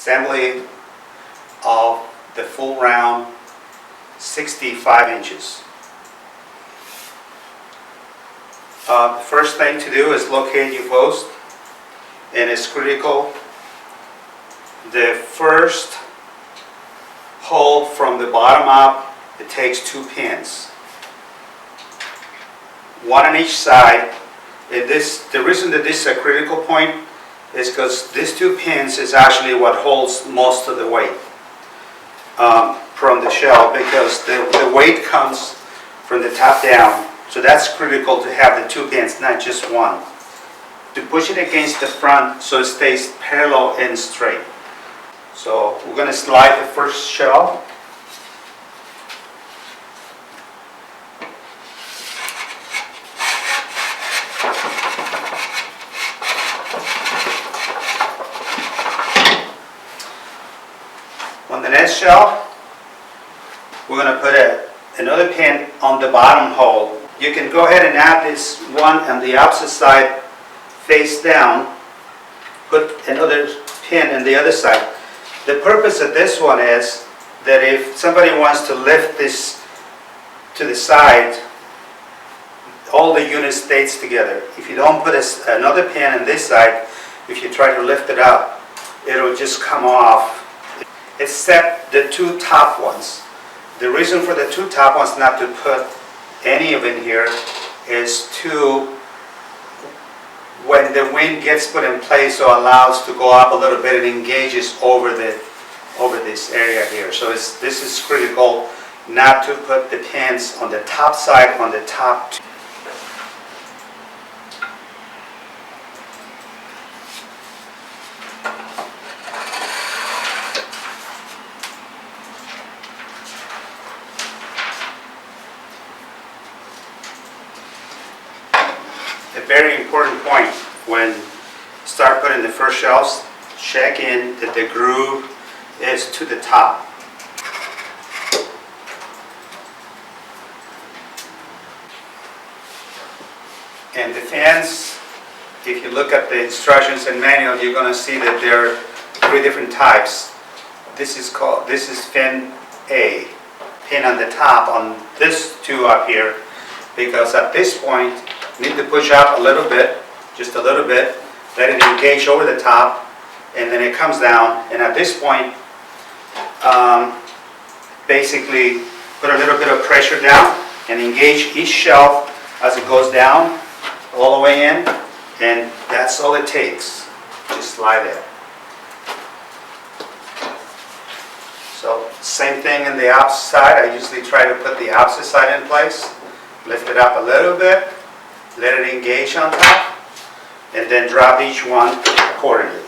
assembly of the full round 65 inches. The first thing to do is locate your post, and it's critical. The first hole from the bottom up, it takes 2 pins, one on each side. And the reason that this is a critical point is because these 2 pins is actually what holds most of the weight from the shell, because the weight comes from the top down. So that's critical to have the 2 pins, not just one. To push it against the front so it stays parallel and straight. So we're going to slide the first shell. On the next shell, we're going to put another pin on the bottom hole. You can go ahead and add this one on the opposite side, face down, put another pin on the other side. The purpose of this one is that if somebody wants to lift this to the side, all the unit stays together. If you don't put another pin on this side, if you try to lift it up, it'll just come off, except the 2 top ones. The reason for the 2 top ones not to put any of it here is to, when the wing gets put in place, so allows to go up a little bit, it engages over this area here. So this is critical, not to put the pins on the top side, on the top. A very important point when you start putting the first shelves, check in that the groove is to the top. And the fans, if you look at the instructions and manual, you're going to see that there are 3 different types. This is fin A, pin on the top on this 2 up here, because at this point you need to push up a little bit, just a little bit, let it engage over the top, and then it comes down. And at this point, basically put a little bit of pressure down and engage each shelf as it goes down all the way in, and that's all it takes. Just slide it. So same thing in the opposite side. I usually try to put the opposite side in place, lift it up a little bit, let it engage on top, and then drop each one accordingly.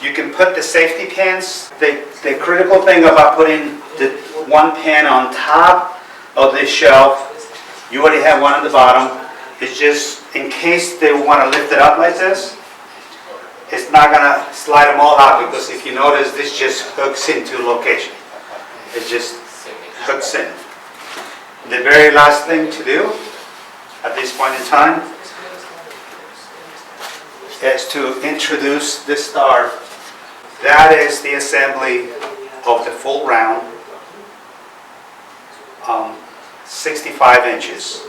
You can put the safety pins. The critical thing about putting the 1 pin on top of this shelf, you already have one on the bottom. It's just in case they want to lift it up like this, it's not going to slide them all out, because if you notice, this just hooks into location. It just hooks in. The very last thing to do at this point in time is to introduce the star. That is the assembly of the full round, 65 inches.